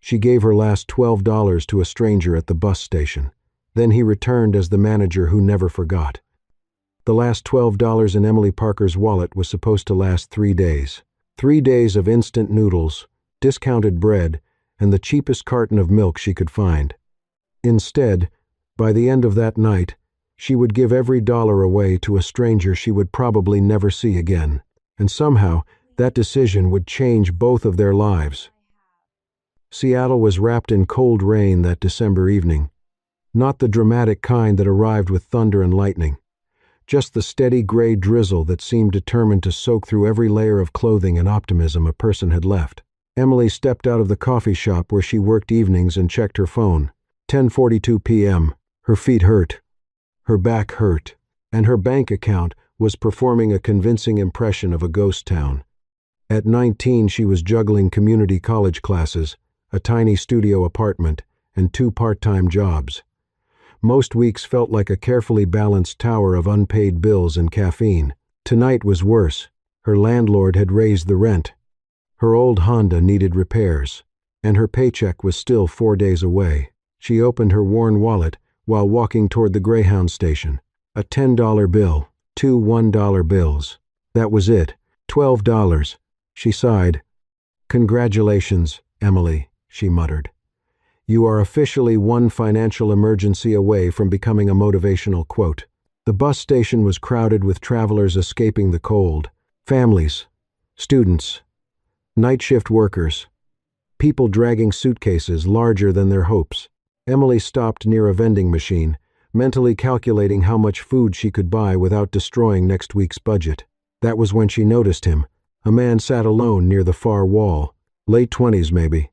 She gave her last $12 to a stranger at the bus station. Then he returned as the manager who never forgot. The last $12 in Emily Parker's wallet was supposed to last 3 days. 3 days of instant noodles, discounted bread, and the cheapest carton of milk she could find. Instead, by the end of that night, she would give every dollar away to a stranger she would probably never see again. And somehow, that decision would change both of their lives. Seattle was wrapped in cold rain that December evening. Not the dramatic kind that arrived with thunder and lightning. Just the steady gray drizzle that seemed determined to soak through every layer of clothing and optimism a person had left. Emily stepped out of the coffee shop where she worked evenings and checked her phone. 10:42 p.m. Her feet hurt. Her back hurt. And her bank account was performing a convincing impression of a ghost town. At 19, she was juggling community college classes, a tiny studio apartment, and 2 part-time jobs. Most weeks felt like a carefully balanced tower of unpaid bills and caffeine. Tonight was worse. Her landlord had raised the rent. Her old Honda needed repairs, and her paycheck was still 4 days away. She opened her worn wallet while walking toward the Greyhound station. A $10 bill, 2 $1 bills. That was it. $12. She sighed. "Congratulations, Emily," she muttered. "You are officially one financial emergency away from becoming a motivational quote." The bus station was crowded with travelers escaping the cold. Families, students, night shift workers, people dragging suitcases larger than their hopes. Emily stopped near a vending machine, mentally calculating how much food she could buy without destroying next week's budget. That was when she noticed him. A man sat alone near the far wall, late 20s maybe.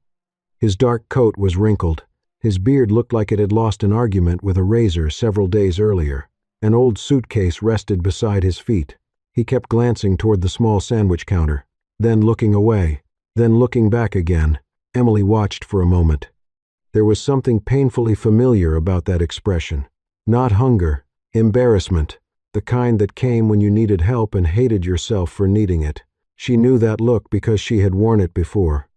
His dark coat was wrinkled. His beard looked like it had lost an argument with a razor several days earlier. An old suitcase rested beside his feet. He kept glancing toward the small sandwich counter, then looking away, then looking back again. Emily watched for a moment. There was something painfully familiar about that expression. Not hunger, embarrassment, the kind that came when you needed help and hated yourself for needing it. She knew that look because she had worn it before.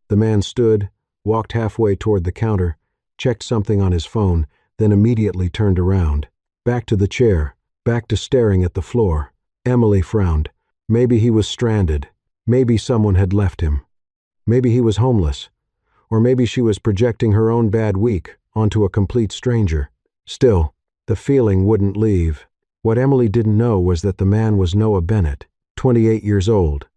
The man stood, walked halfway toward the counter, checked something on his phone, then immediately turned around. Back to the chair, back to staring at the floor. Emily frowned. Maybe he was stranded. Maybe someone had left him. Maybe he was homeless. Or maybe she was projecting her own bad week onto a complete stranger. Still, the feeling wouldn't leave. What Emily didn't know was that the man was Noah Bennett, 28 years old.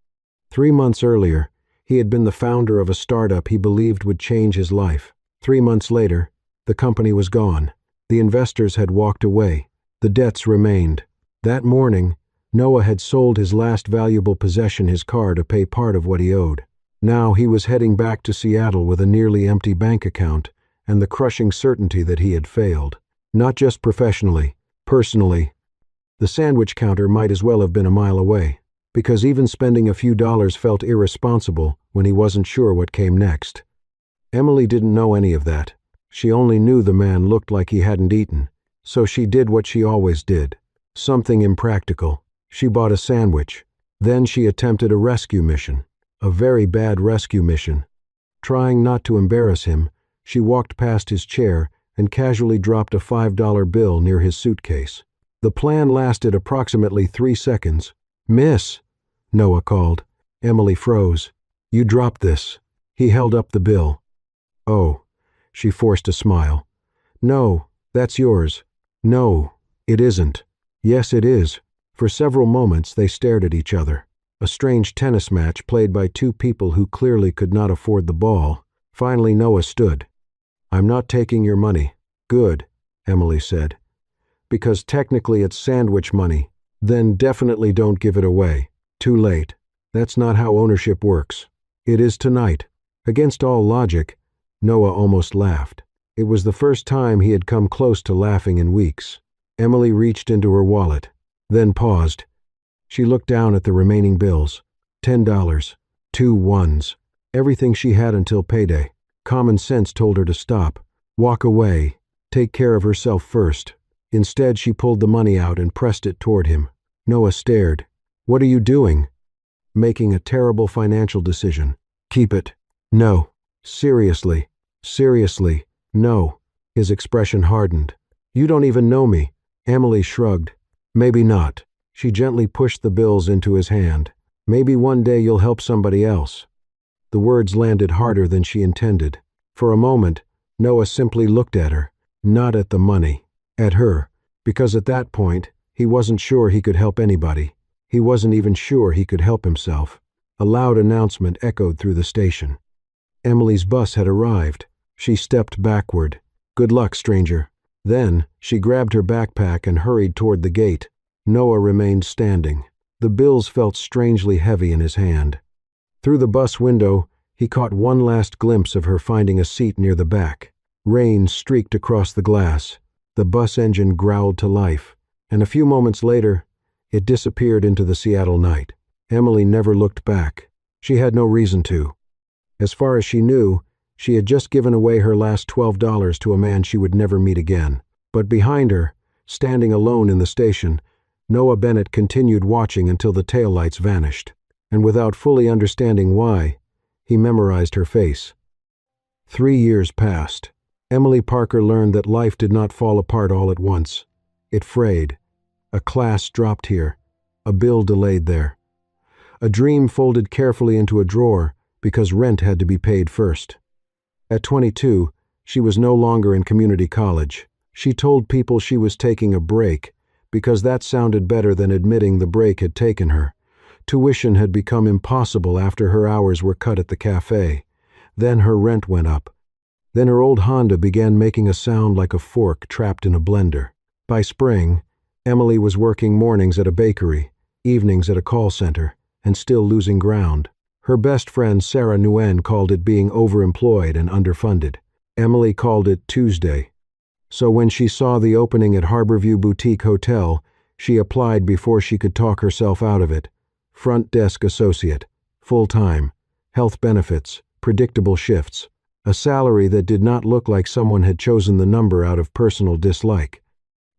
3 months earlier, he had been the founder of a startup he believed would change his life. 3 months later, the company was gone. The investors had walked away. The debts remained. That morning, Noah had sold his last valuable possession, his car, to pay part of what he owed. Now he was heading back to Seattle with a nearly empty bank account and the crushing certainty that he had failed. Not just professionally, personally. The sandwich counter might as well have been a mile away, because even spending a few dollars felt irresponsible when he wasn't sure what came next. Emily didn't know any of that. She only knew the man looked like he hadn't eaten, so she did what she always did. Something impractical. She bought a sandwich. Then she attempted a rescue mission. A very bad rescue mission. Trying not to embarrass him, she walked past his chair and casually dropped a $5 bill near his suitcase. The plan lasted approximately 3 seconds. "Miss," Noah called. Emily froze. "You dropped this." He held up the bill. "Oh," she forced a smile. "No, that's yours." "No, it isn't." "Yes, it is." For several moments they stared at each other. A strange tennis match played by 2 people who clearly could not afford the ball. Finally Noah stood. "I'm not taking your money." "Good," Emily said. "Because technically it's sandwich money. Then definitely don't give it away. Too late. That's not how ownership works. It is tonight." Against all logic, Noah almost laughed. It was the first time he had come close to laughing in weeks. Emily reached into her wallet, then paused. She looked down at the remaining bills. $10, 2 ones, everything she had until payday. Common sense told her to stop, walk away, take care of herself first. Instead, she pulled the money out and pressed it toward him. Noah stared. "What are you doing?" "Making a terrible financial decision." "Keep it." "No." Seriously, seriously, no. His expression hardened. You don't even know me. Emily shrugged. Maybe not. She gently pushed the bills into his hand. Maybe one day you'll help somebody else. The words landed harder than she intended. For a moment, Noah simply looked at her, not at the money, at her, because at that point, he wasn't sure he could help anybody. He wasn't even sure he could help himself. A loud announcement echoed through the station. Emily's bus had arrived. She stepped backward. Good luck, stranger. Then, she grabbed her backpack and hurried toward the gate. Noah remained standing. The bills felt strangely heavy in his hand. Through the bus window, he caught one last glimpse of her finding a seat near the back. Rain streaked across the glass. The bus engine growled to life, and a few moments later, it disappeared into the Seattle night. Emily never looked back. She had no reason to. As far as she knew, she had just given away her last $12 to a man she would never meet again. But behind her, standing alone in the station, Noah Bennett continued watching until the taillights vanished. And without fully understanding why, he memorized her face. 3 years passed. Emily Parker learned that life did not fall apart all at once. It frayed. A class dropped here. A bill delayed there. A dream folded carefully into a drawer because rent had to be paid first. At 22, she was no longer in community college. She told people she was taking a break because that sounded better than admitting the break had taken her. Tuition had become impossible after her hours were cut at the cafe. Then her rent went up. Then her old Honda began making a sound like a fork trapped in a blender. By spring, Emily was working mornings at a bakery, evenings at a call center, and still losing ground. Her best friend Sarah Nguyen called it being overemployed and underfunded. Emily called it Tuesday. So when she saw the opening at Harborview Boutique Hotel, she applied before she could talk herself out of it. Front desk associate, full-time, health benefits, predictable shifts, a salary that did not look like someone had chosen the number out of personal dislike.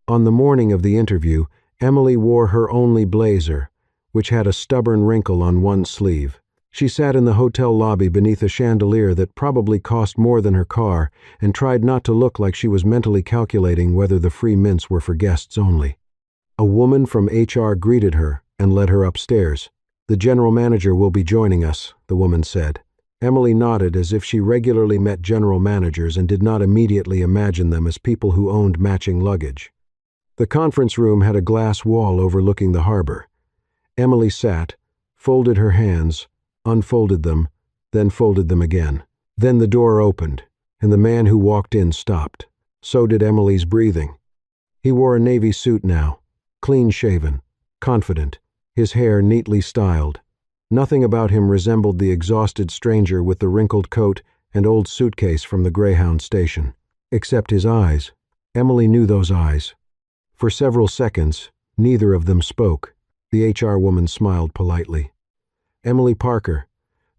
On the morning of the interview, Emily wore her only blazer, which had a stubborn wrinkle on one sleeve. She sat in the hotel lobby beneath a chandelier that probably cost more than her car and tried not to look like she was mentally calculating whether the free mints were for guests only. A woman from HR greeted her and led her upstairs. "The general manager will be joining us," the woman said. Emily nodded as if she regularly met general managers and did not immediately imagine them as people who owned matching luggage. The conference room had a glass wall overlooking the harbor. Emily sat, folded her hands, unfolded them, then folded them again. Then the door opened, and the man who walked in stopped. So did Emily's breathing. He wore a navy suit now, clean-shaven, confident, his hair neatly styled. Nothing about him resembled the exhausted stranger with the wrinkled coat and old suitcase from the Greyhound station. Except his eyes. Emily knew those eyes. For several seconds, neither of them spoke. The HR woman smiled politely. "Emily Parker,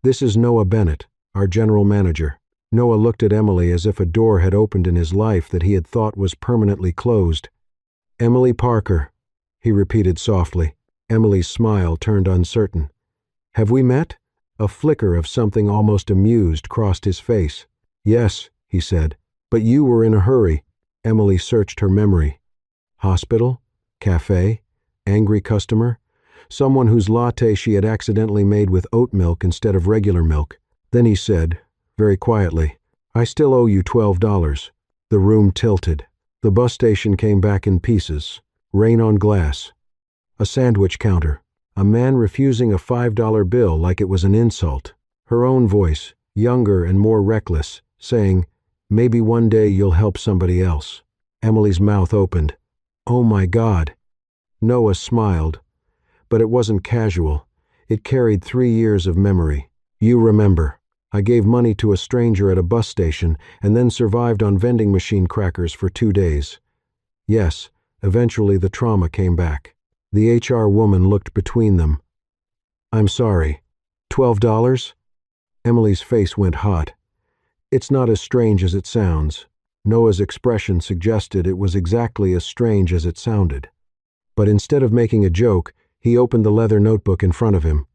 this is Noah Bennett, our general manager." Noah looked at Emily as if a door had opened in his life that he had thought was permanently closed. "Emily Parker," he repeated softly. Emily's smile turned uncertain. "Have we met?" A flicker of something almost amused crossed his face. "Yes," he said, "but you were in a hurry." Emily searched her memory. Hospital? Cafe? Angry customer? Someone whose latte she had accidentally made with oat milk instead of regular milk. Then he said, very quietly, "I still owe you $12. The room tilted. The bus station came back in pieces. Rain on glass. A sandwich counter. A man refusing a $5 bill like it was an insult. Her own voice, younger and more reckless, saying, 'Maybe one day you'll help somebody else.'" Emily's mouth opened. "Oh my God." Noah smiled. But it wasn't casual. It carried 3 years of memory. "You remember. I gave money to a stranger at a bus station and then survived on vending machine crackers for 2 days. Yes, eventually the trauma came back." The HR woman looked between them. "I'm sorry. $12? Emily's face went hot. "It's not as strange as it sounds." Noah's expression suggested it was exactly as strange as it sounded. But instead of making a joke, he opened the leather notebook in front of him.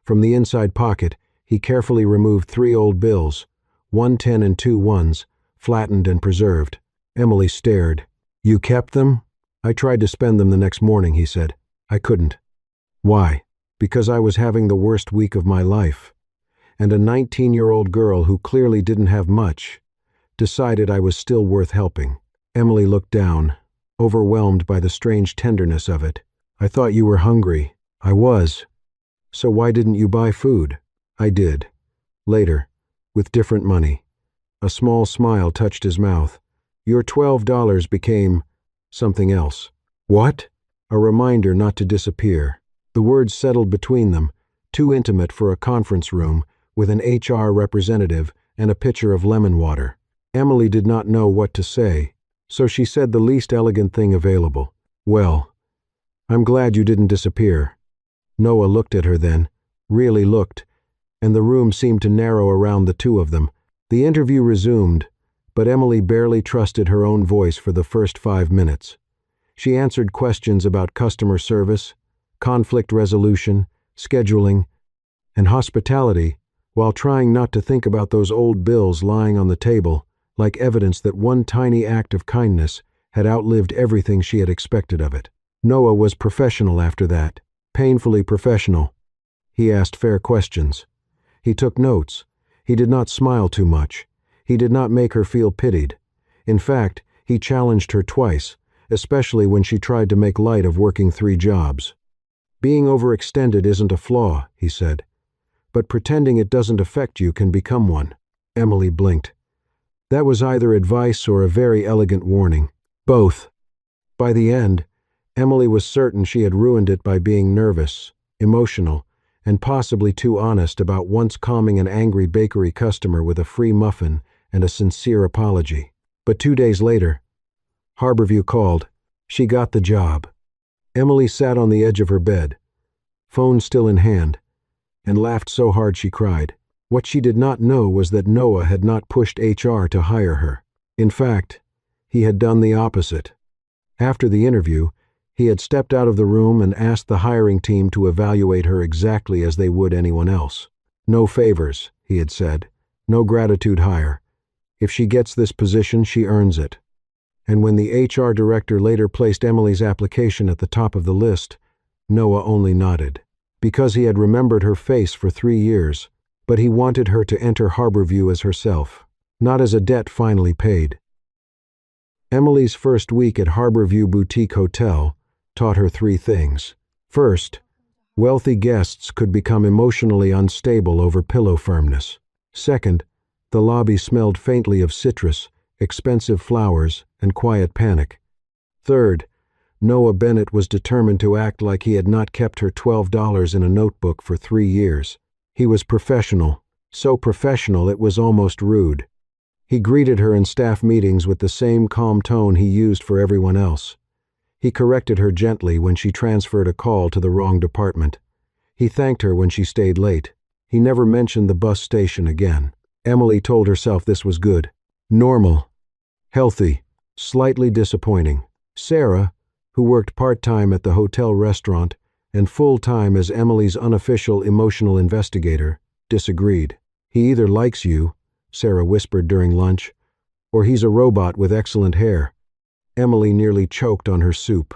From the inside pocket, he carefully removed 3 old bills, one 10 and two ones, flattened and preserved. Emily stared. "You kept them?" "I tried to spend them the next morning," he said. "I couldn't." "Why?" "Because I was having the worst week of my life. And a 19-year-old girl who clearly didn't have much decided I was still worth helping." Emily looked down, overwhelmed by the strange tenderness of it. "I thought you were hungry." "I was." "So why didn't you buy food?" "I did. Later, with different money." A small smile touched his mouth. "Your $12 became something else." "What?" "A reminder not to disappear." The words settled between them, too intimate for a conference room, with an HR representative and a pitcher of lemon water. Emily did not know what to say, so she said the least elegant thing available. "Well, I'm glad you didn't disappear." Noah looked at her then, really looked, and the room seemed to narrow around the two of them. The interview resumed, but Emily barely trusted her own voice for the first 5 minutes. She answered questions about customer service, conflict resolution, scheduling, and hospitality, while trying not to think about those old bills lying on the table, like evidence that one tiny act of kindness had outlived everything she had expected of it. Noah was professional after that, painfully professional. He asked fair questions. He took notes. He did not smile too much. He did not make her feel pitied. In fact, he challenged her twice, especially when she tried to make light of working 3 jobs. "Being overextended isn't a flaw," he said, "but pretending it doesn't affect you can become one." Emily blinked. That was either advice or a very elegant warning. Both. By the end, Emily was certain she had ruined it by being nervous, emotional, and possibly too honest about once calming an angry bakery customer with a free muffin and a sincere apology. But 2 days later, Harborview called. She got the job. Emily sat on the edge of her bed, phone still in hand, and laughed so hard she cried. What she did not know was that Noah had not pushed HR to hire her. In fact, he had done the opposite. After the interview, he had stepped out of the room and asked the hiring team to evaluate her exactly as they would anyone else. "No favors," he had said. "No gratitude hire. If she gets this position, she earns it." And when the HR director later placed Emily's application at the top of the list, Noah only nodded. Because he had remembered her face for 3 years, but he wanted her to enter Harborview as herself, not as a debt finally paid. Emily's first week at Harborview Boutique Hotel taught her 3 things. First, wealthy guests could become emotionally unstable over pillow firmness. Second, the lobby smelled faintly of citrus, expensive flowers, and quiet panic. Third, Noah Bennett was determined to act like he had not kept her $12 in a notebook for 3 years. He was professional, so professional it was almost rude. He greeted her in staff meetings with the same calm tone he used for everyone else. He corrected her gently when she transferred a call to the wrong department. He thanked her when she stayed late. He never mentioned the bus station again. Emily told herself this was good. Normal. Healthy. Slightly disappointing. Sarah, who worked part-time at the hotel restaurant and full-time as Emily's unofficial emotional investigator, disagreed. "He either likes you," Sarah whispered during lunch, "or he's a robot with excellent hair." Emily nearly choked on her soup.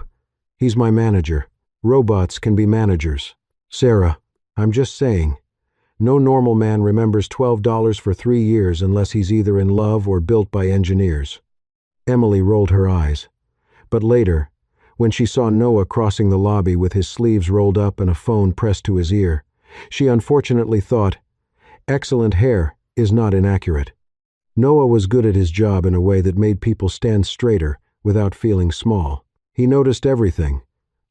"He's my manager. Robots can be managers." "Sarah, I'm just saying. No normal man remembers $12 for 3 years unless he's either in love or built by engineers." Emily rolled her eyes. But later, when she saw Noah crossing the lobby with his sleeves rolled up and a phone pressed to his ear, she unfortunately thought, excellent hair is not inaccurate. Noah was good at his job in a way that made people stand straighter without feeling small. He noticed everything: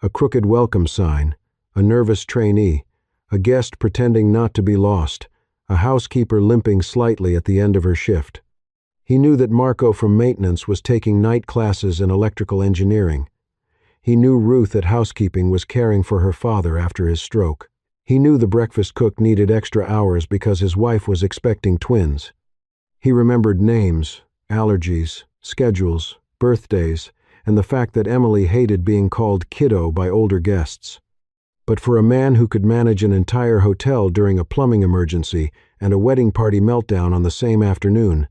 a crooked welcome sign, a nervous trainee, a guest pretending not to be lost, a housekeeper limping slightly at the end of her shift. He knew that Marco from maintenance was taking night classes in electrical engineering. He knew Ruth at housekeeping was caring for her father after his stroke. He knew the breakfast cook needed extra hours because his wife was expecting twins. He remembered names, allergies, schedules, birthdays, and the fact that Emily hated being called kiddo by older guests. But for a man who could manage an entire hotel during a plumbing emergency and a wedding party meltdown on the same afternoon,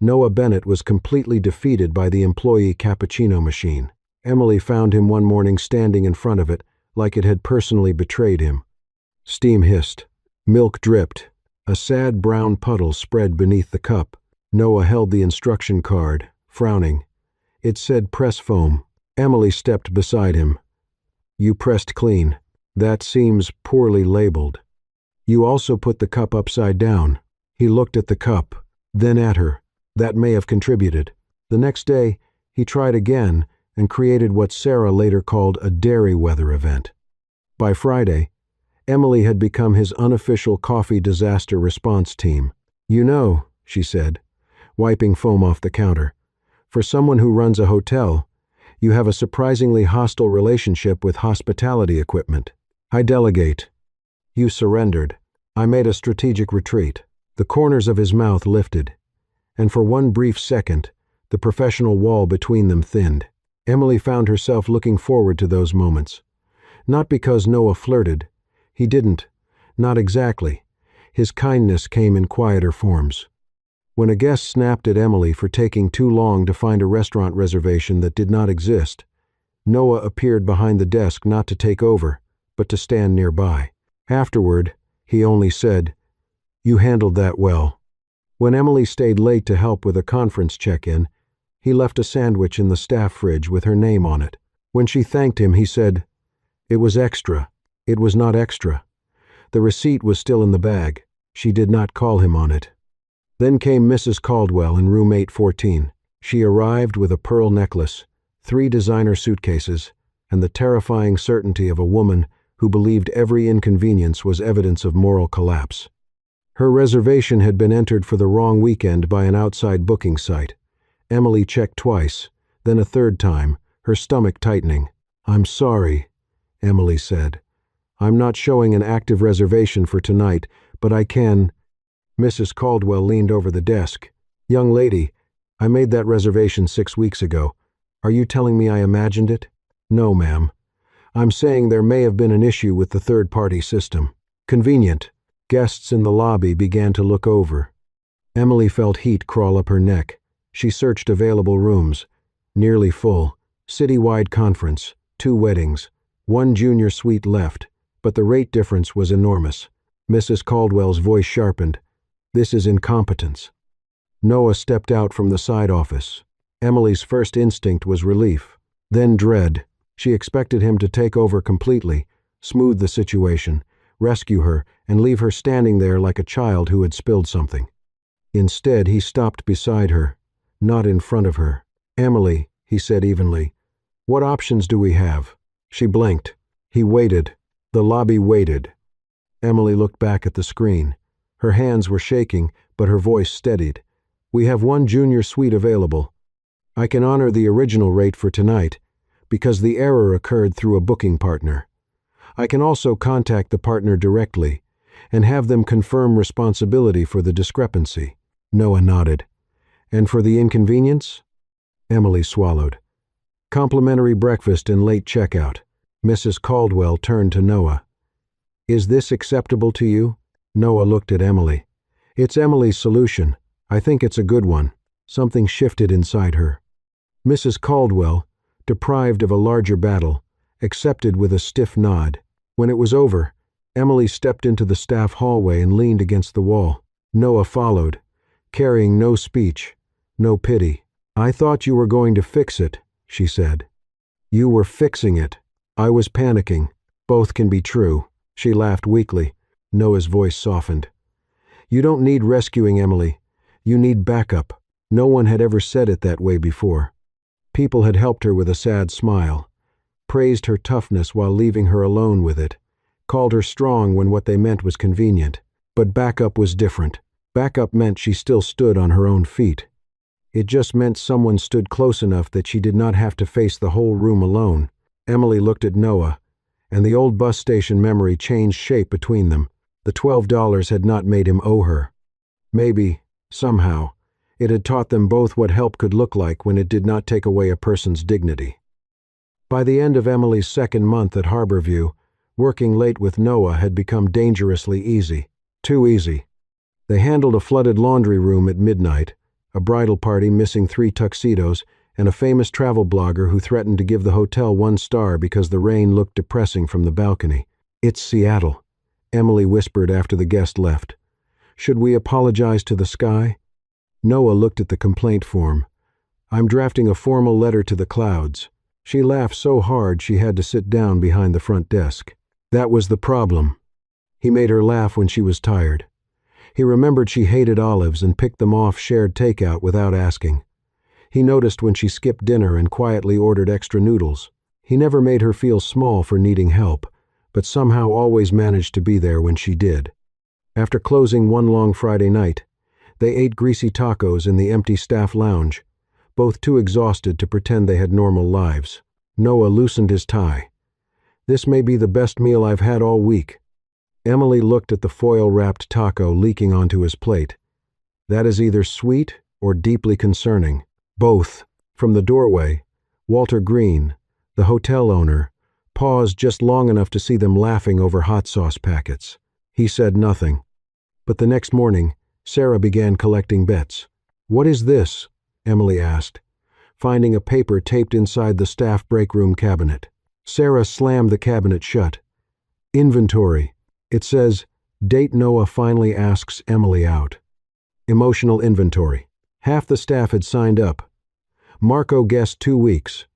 Noah Bennett was completely defeated by the employee cappuccino machine. Emily found him one morning standing in front of it, like it had personally betrayed him. Steam hissed. Milk dripped. A sad brown puddle spread beneath the cup. Noah held the instruction card, frowning. It said press foam. Emily stepped beside him. You pressed clean. That seems poorly labeled. You also put the cup upside down. He looked at the cup, then at her. That may have contributed. The next day, he tried again and created what Sarah later called a dairy weather event. By Friday, Emily had become his unofficial coffee disaster response team. You know, she said, wiping foam off the counter, for someone who runs a hotel, you have a surprisingly hostile relationship with hospitality equipment. I delegate. You surrendered. I made a strategic retreat. The corners of his mouth lifted, and for one brief second, the professional wall between them thinned. Emily found herself looking forward to those moments. Not because Noah flirted. He didn't. Not exactly. His kindness came in quieter forms. When a guest snapped at Emily for taking too long to find a restaurant reservation that did not exist, Noah appeared behind the desk not to take over, but to stand nearby. Afterward, he only said, You handled that well. When Emily stayed late to help with a conference check-in, he left a sandwich in the staff fridge with her name on it. When she thanked him, he said, It was extra. It was not extra. The receipt was still in the bag. She did not call him on it. Then came Mrs. Caldwell in room 814. She arrived with a pearl necklace, 3 designer suitcases, and the terrifying certainty of a woman who believed every inconvenience was evidence of moral collapse. Her reservation had been entered for the wrong weekend by an outside booking site. Emily checked twice, then a third time, her stomach tightening. I'm sorry, Emily said. I'm not showing an active reservation for tonight, but I can. Mrs. Caldwell leaned over the desk. Young lady, I made that reservation 6 weeks ago. Are you telling me I imagined it? No, ma'am. I'm saying there may have been an issue with the third-party system. Convenient. Guests in the lobby began to look over. Emily felt heat crawl up her neck. She searched available rooms. Nearly full. Citywide conference. 2 weddings. 1 junior suite left, but the rate difference was enormous. Mrs. Caldwell's voice sharpened. This is incompetence. Noah stepped out from the side office. Emily's first instinct was relief, then dread. She expected him to take over completely, smooth the situation, rescue her, and leave her standing there like a child who had spilled something. Instead, he stopped beside her, not in front of her. Emily, he said evenly, what options do we have? She blinked. He waited. The lobby waited. Emily looked back at the screen. Her hands were shaking, but her voice steadied. We have 1 junior suite available. I can honor the original rate for tonight, because the error occurred through a booking partner. I can also contact the partner directly and have them confirm responsibility for the discrepancy. Noah nodded. And for the inconvenience? Emily swallowed. Complimentary breakfast and late checkout. Mrs. Caldwell turned to Noah. Is this acceptable to you? Noah looked at Emily. It's Emily's solution. I think it's a good one. Something shifted inside her. Mrs. Caldwell, deprived of a larger battle, accepted with a stiff nod. When it was over, Emily stepped into the staff hallway and leaned against the wall. Noah followed, carrying no speech, no pity. I thought you were going to fix it, she said. You were fixing it. I was panicking. Both can be true. She laughed weakly. Noah's voice softened. You don't need rescuing, Emily. You need backup. No one had ever said it that way before. People had helped her with a sad smile, praised her toughness while leaving her alone with it, called her strong when what they meant was convenient. But backup was different. Backup meant she still stood on her own feet. It just meant someone stood close enough that she did not have to face the whole room alone. Emily looked at Noah, and the old bus station memory changed shape between them. The $12 had not made him owe her. Maybe, somehow, it had taught them both what help could look like when it did not take away a person's dignity. By the end of Emily's second month at Harborview, Working late with Noah had become dangerously easy. Too easy. They handled a flooded laundry room at midnight, a bridal party missing 3 tuxedos, and a famous travel blogger who threatened to give the hotel 1 star because the rain looked depressing from the balcony. "It's Seattle," Emily whispered after the guest left. "Should we apologize to the sky?" Noah looked at the complaint form. "I'm drafting a formal letter to the clouds." She laughed so hard she had to sit down behind the front desk. That was the problem. He made her laugh when she was tired. He remembered she hated olives and picked them off shared takeout without asking. He noticed when she skipped dinner and quietly ordered extra noodles. He never made her feel small for needing help, but somehow always managed to be there when she did. After closing one long Friday night, they ate greasy tacos in the empty staff lounge, both too exhausted to pretend they had normal lives. Noah loosened his tie. "This may be the best meal I've had all week." Emily looked at the foil-wrapped taco leaking onto his plate. "That is either sweet or deeply concerning." Both. From the doorway, Walter Green, the hotel owner, paused just long enough to see them laughing over hot sauce packets. He said nothing. But the next morning, Sarah began collecting bets. "What is this?" Emily asked, finding a paper taped inside the staff break-room cabinet. Sarah slammed the cabinet shut. "Inventory. It says, date Noah finally asks Emily out." Emotional inventory. Half the staff had signed up. Marco guessed 2 weeks.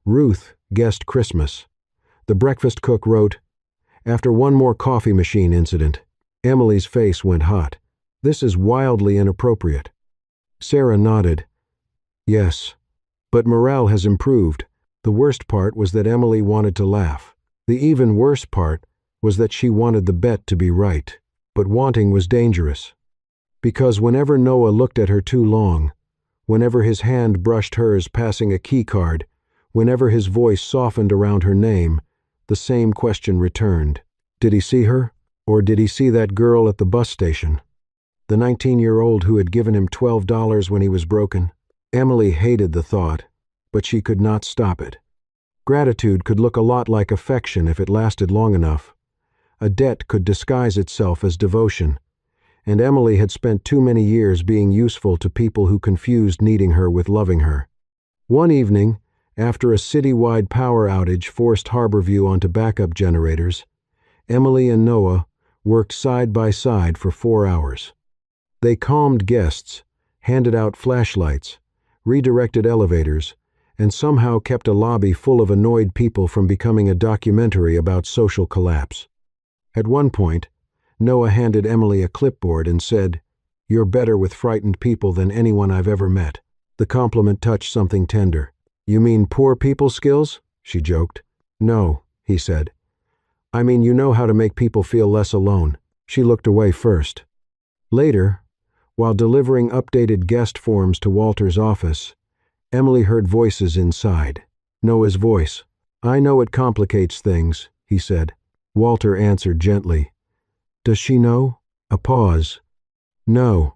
Ruth guessed Christmas. The breakfast cook wrote, "After one more coffee machine incident." Emily's face went hot. "This is wildly inappropriate." Sarah nodded. "Yes, but morale has improved." The worst part was that Emily wanted to laugh. The even worse part was that she wanted the bet to be right. But wanting was dangerous. Because whenever Noah looked at her too long, whenever his hand brushed hers passing a key card, whenever his voice softened around her name, the same question returned. Did he see her? Or did he see that girl at the bus station? The 19-year-old who had given him $12 when he was broken? Emily hated the thought, but she could not stop it. Gratitude could look a lot like affection if it lasted long enough. A debt could disguise itself as devotion, and Emily had spent too many years being useful to people who confused needing her with loving her. One evening, after a city-wide power outage forced Harborview onto backup generators, Emily and Noah worked side by side for 4 hours. They calmed guests, handed out flashlights, redirected elevators, and somehow kept a lobby full of annoyed people from becoming a documentary about social collapse. At one point, Noah handed Emily a clipboard and said, "You're better with frightened people than anyone I've ever met." The compliment touched something tender. "You mean poor people skills?" she joked. "No," he said. "I mean you know how to make people feel less alone." She looked away first. Later, while delivering updated guest forms to Walter's office, Emily heard voices inside. Noah's voice. "I know it complicates things," he said. Walter answered gently. "Does she know?" A pause. "No,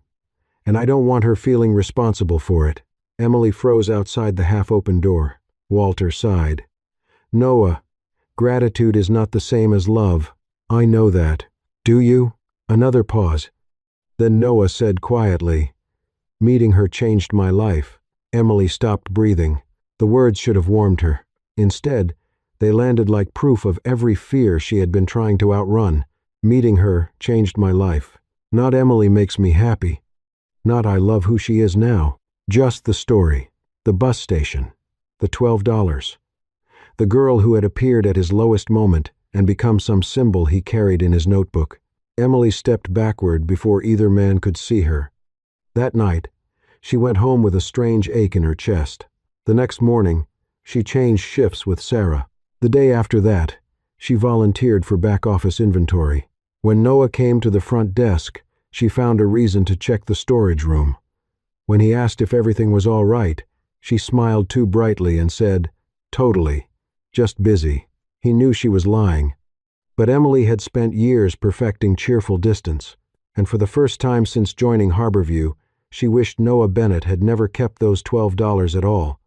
and I don't want her feeling responsible for it." Emily froze outside the half-open door. Walter sighed. "Noah, gratitude is not the same as love." "I know that." "Do you?" Another pause. Then Noah said quietly, "Meeting her changed my life." Emily stopped breathing. The words should have warmed her. Instead, they landed like proof of every fear she had been trying to outrun. Meeting her changed my life. Not Emily makes me happy. Not I love who she is now. Just the story. The bus station. The $12. The girl who had appeared at his lowest moment and become some symbol he carried in his notebook. Emily stepped backward before either man could see her. That night, she went home with a strange ache in her chest. The next morning, she changed shifts with Sarah. The day after that, she volunteered for back-office inventory. When Noah came to the front desk, she found a reason to check the storage room. When he asked if everything was all right, she smiled too brightly and said, "Totally. Just busy." He knew she was lying. But Emily had spent years perfecting cheerful distance, and for the first time since joining Harborview, she wished Noah Bennett had never kept those $12 at all.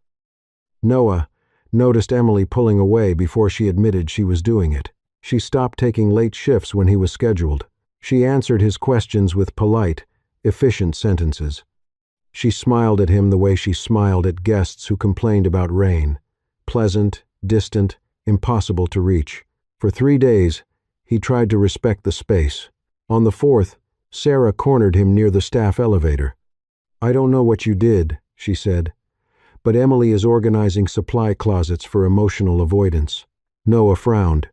Noah noticed Emily pulling away before she admitted she was doing it. She stopped taking late shifts when he was scheduled. She answered his questions with polite, efficient sentences. She smiled at him the way she smiled at guests who complained about rain. Pleasant, distant, impossible to reach. For 3 days, he tried to respect the space. On the 4th, Sarah cornered him near the staff elevator. "I don't know what you did," she said, "but Emily is organizing supply closets for emotional avoidance." Noah frowned.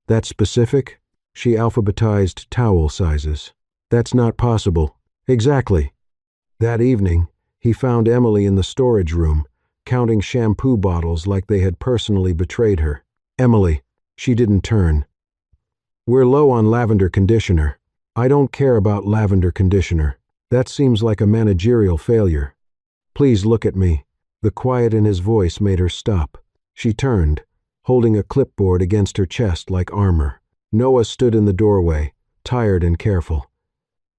"That specific?" She alphabetized towel sizes. "That's not possible." "Exactly." That evening, he found Emily in the storage room, counting shampoo bottles like they had personally betrayed her. "Emily." She didn't turn. "We're low on lavender conditioner." "I don't care about lavender conditioner. That seems like a managerial failure." "Please look at me." The quiet in his voice made her stop. She turned, holding a clipboard against her chest like armor. Noah stood in the doorway, tired and careful.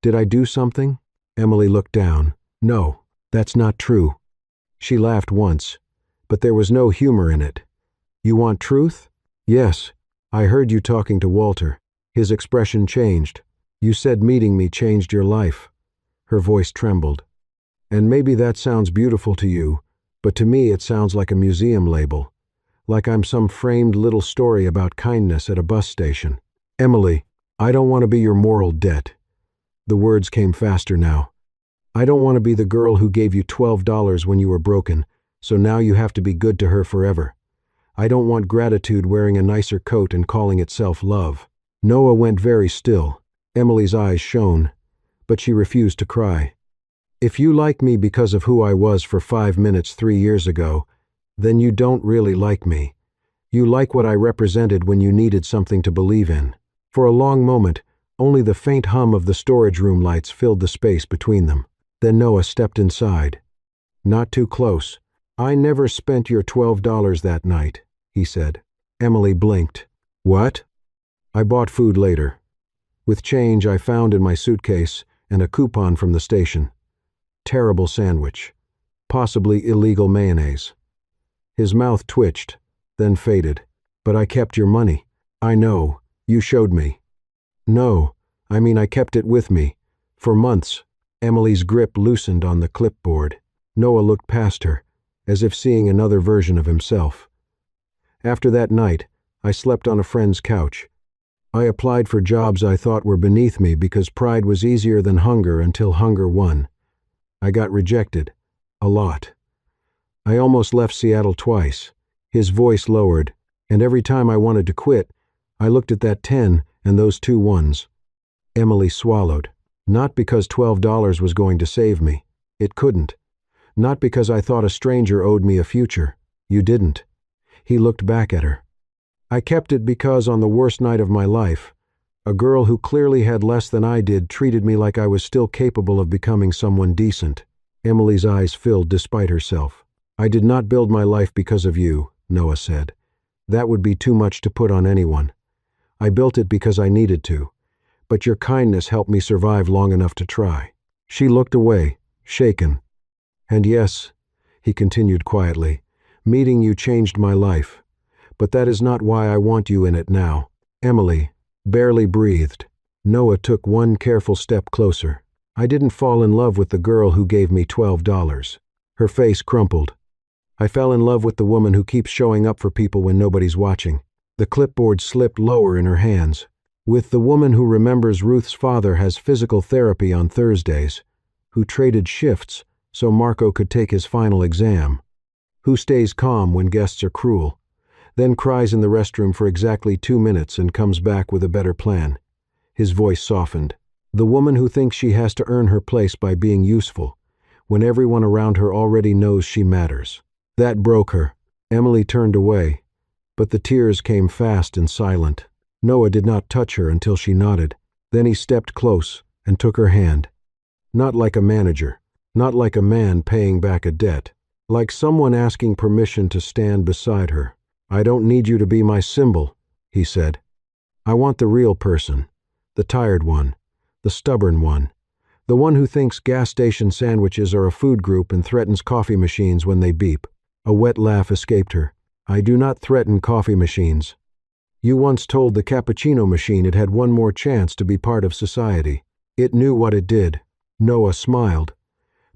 "Did I do something?" Emily looked down. "No, that's not true." She laughed once, but there was no humor in it. "You want truth?" "Yes. I heard you talking to Walter." His expression changed. "You said meeting me changed your life." Her voice trembled. "And maybe that sounds beautiful to you, but to me it sounds like a museum label. Like I'm some framed little story about kindness at a bus station." "Emily, I don't want to be your moral debt." The words came faster now. "I don't want to be the girl who gave you $12 when you were broken, so now you have to be good to her forever. I don't want gratitude wearing a nicer coat and calling it self-love." Noah went very still. Emily's eyes shone, but she refused to cry. "If you like me because of who I was for 5 minutes 3 years ago, then you don't really like me. You like what I represented when you needed something to believe in." For a long moment, only the faint hum of the storage room lights filled the space between them. Then Noah stepped inside. "Not too close. I never spent your $12 that night," he said. Emily blinked. "What?" "I bought food later. With change I found in my suitcase and a coupon from the station. Terrible sandwich. Possibly illegal mayonnaise." His mouth twitched, then faded. "But I kept your money." "I know. You showed me." "No, I mean I kept it with me. For months." Emily's grip loosened on the clipboard. Noah looked past her, as if seeing another version of himself. "After that night, I slept on a friend's couch. I applied for jobs I thought were beneath me because pride was easier than hunger until hunger won. I got rejected. A lot. I almost left Seattle twice." His voice lowered, "and every time I wanted to quit, I looked at that 10 and those 2 ones. Emily swallowed. "Not because $12 was going to save me. It couldn't. Not because I thought a stranger owed me a future. You didn't." He looked back at her. "I kept it because on the worst night of my life, a girl who clearly had less than I did treated me like I was still capable of becoming someone decent." Emily's eyes filled despite herself. "I did not build my life because of you," Noah said. "That would be too much to put on anyone. I built it because I needed to, but your kindness helped me survive long enough to try." She looked away, shaken. "And yes," he continued quietly, "meeting you changed my life. But that is not why I want you in it now." Emily barely breathed. Noah took one careful step closer. "I didn't fall in love with the girl who gave me $12. Her face crumpled. "I fell in love with the woman who keeps showing up for people when nobody's watching." The clipboard slipped lower in her hands. "With the woman who remembers Ruth's father has physical therapy on Thursdays, who traded shifts so Marco could take his final exam, who stays calm when guests are cruel, then cries in the restroom for exactly 2 minutes and comes back with a better plan." His voice softened. "The woman who thinks she has to earn her place by being useful, when everyone around her already knows she matters." That broke her. Emily turned away, but the tears came fast and silent. Noah did not touch her until she nodded. Then he stepped close and took her hand. Not like a manager, not like a man paying back a debt, like someone asking permission to stand beside her. "I don't need you to be my symbol," he said. "I want the real person, the tired one, the stubborn one, the one who thinks gas station sandwiches are a food group and threatens coffee machines when they beep." A wet laugh escaped her. "I do not threaten coffee machines." You once told the cappuccino machine it had one more chance to be part of society. It knew what it did. Noah smiled,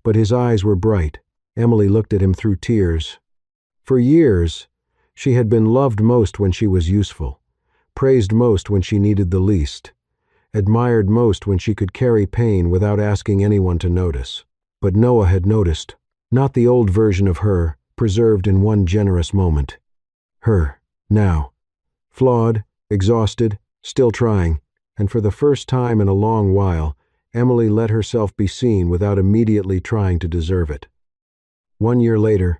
but his eyes were bright. Emily looked at him through tears. For years, she had been loved most when she was useful, praised most when she needed the least, admired most when she could carry pain without asking anyone to notice. But Noah had noticed, not the old version of her, preserved in one generous moment. Her, now. Flawed, exhausted, still trying, and for the first time in a long while, Emily let herself be seen without immediately trying to deserve it. 1 year later,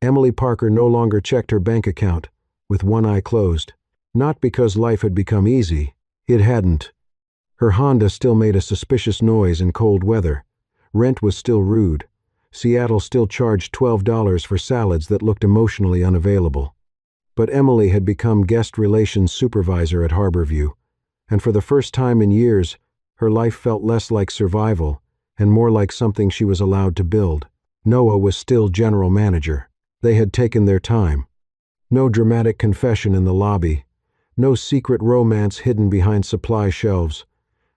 Emily Parker no longer checked her bank account, with one eye closed. Not because life had become easy. It hadn't. Her Honda still made a suspicious noise in cold weather. Rent was still rude. Seattle still charged $12 for salads that looked emotionally unavailable. But Emily had become guest relations supervisor at Harborview, and for the first time in years, her life felt less like survival and more like something she was allowed to build. Noah was still general manager. They had taken their time. No dramatic confession in the lobby. No secret romance hidden behind supply shelves.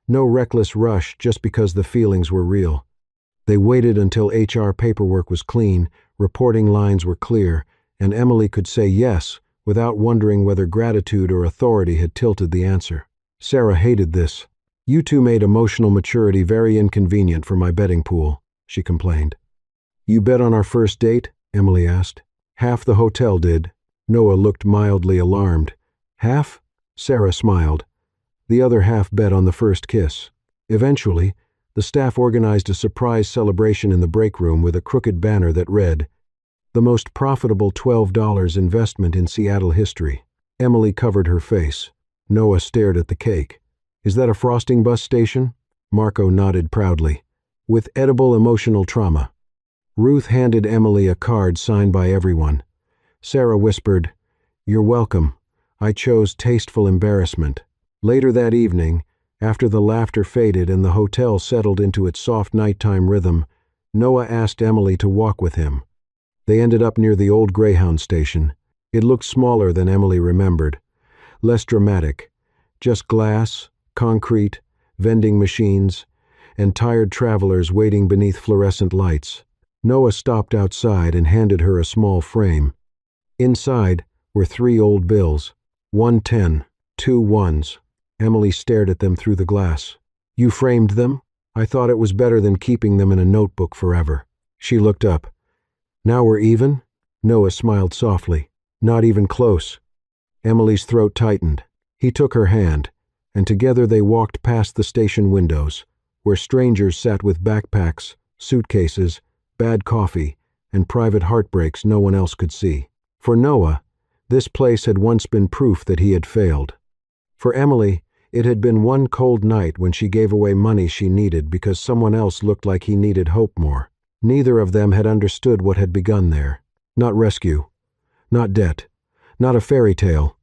No reckless rush just because the feelings were real. They waited until HR paperwork was clean, reporting lines were clear, and Emily could say yes without wondering whether gratitude or authority had tilted the answer. Sarah hated this. You two made emotional maturity very inconvenient for my betting pool, she complained. You bet on our first date? Emily asked. Half the hotel did. Noah looked mildly alarmed. Half? Sarah smiled. The other half bet on the first kiss. Eventually, the staff organized a surprise celebration in the break room with a crooked banner that read, "The most profitable $12 investment in Seattle history." Emily covered her face. Noah stared at the cake. Is that a frosting bus station? Marco nodded proudly. With edible emotional trauma. Ruth handed Emily a card signed by everyone. Sarah whispered, You're welcome. I chose tasteful embarrassment. Later that evening, after the laughter faded and the hotel settled into its soft nighttime rhythm, Noah asked Emily to walk with him. They ended up near the old Greyhound station. It looked smaller than Emily remembered. Less dramatic. Just glass, concrete, vending machines, and tired travelers waiting beneath fluorescent lights. Noah stopped outside and handed her a small frame. Inside were 3 old bills. 1 10, 2 1s. Emily stared at them through the glass. You framed them? I thought it was better than keeping them in a notebook forever. She looked up. Now we're even? Noah smiled softly. Not even close. Emily's throat tightened. He took her hand, and together they walked past the station windows, where strangers sat with backpacks, suitcases, bad coffee, and private heartbreaks no one else could see. For Noah, this place had once been proof that he had failed. For Emily, it had been one cold night when she gave away money she needed because someone else looked like he needed hope more. Neither of them had understood what had begun there. Not rescue. Not debt. Not a fairy tale.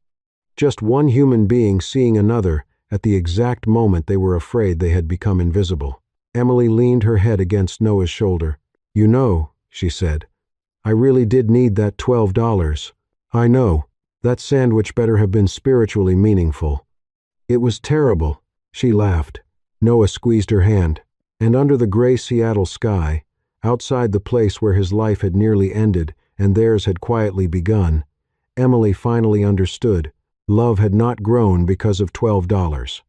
Just one human being seeing another at the exact moment they were afraid they had become invisible. Emily leaned her head against Noah's shoulder. You know, she said, I really did need that $12. I know. That sandwich better have been spiritually meaningful. It was terrible. She laughed. Noah squeezed her hand. And under the gray Seattle sky, outside the place where his life had nearly ended and theirs had quietly begun, Emily finally understood. Love had not grown because of $12.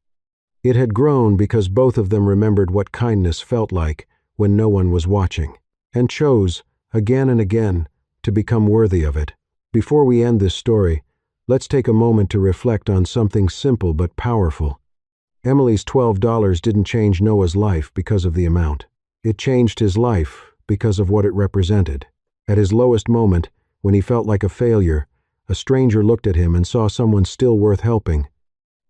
It had grown because both of them remembered what kindness felt like when no one was watching, and chose, again and again, to become worthy of it. Before we end this story, let's take a moment to reflect on something simple but powerful. Emily's $12 didn't change Noah's life because of the amount. It changed his life because of what it represented. At his lowest moment, when he felt like a failure, a stranger looked at him and saw someone still worth helping.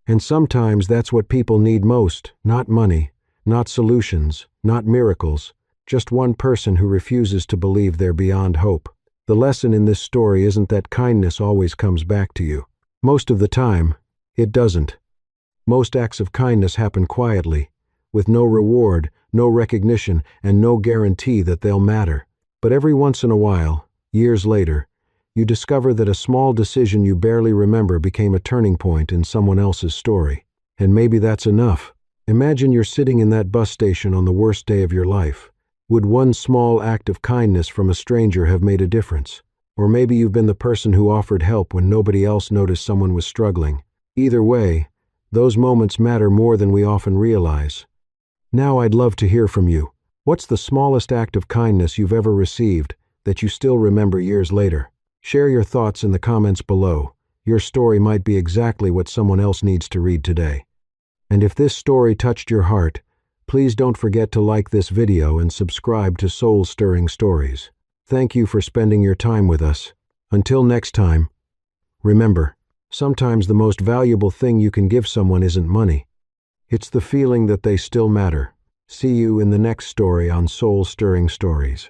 And sometimes that's what people need most, not money, not solutions, not miracles, just one person who refuses to believe they're beyond hope. The lesson in this story isn't that kindness always comes back to you. Most of the time, it doesn't. Most acts of kindness happen quietly, with no reward, no recognition, and no guarantee that they'll matter. But every once in a while, years later, You discover that a small decision you barely remember became a turning point in someone else's story. And maybe that's enough. Imagine you're sitting in that bus station on the worst day of your life. Would one small act of kindness from a stranger have made a difference? Or maybe you've been the person who offered help when nobody else noticed someone was struggling. Either way, those moments matter more than we often realize. Now I'd love to hear from you. What's the smallest act of kindness you've ever received that you still remember years later? Share your thoughts in the comments below. Your story might be exactly what someone else needs to read today. And if this story touched your heart, please don't forget to like this video and subscribe to Soul-Stirring Stories. Thank you for spending your time with us. Until next time, remember, sometimes the most valuable thing you can give someone isn't money. It's the feeling that they still matter. See you in the next story on Soul-Stirring Stories.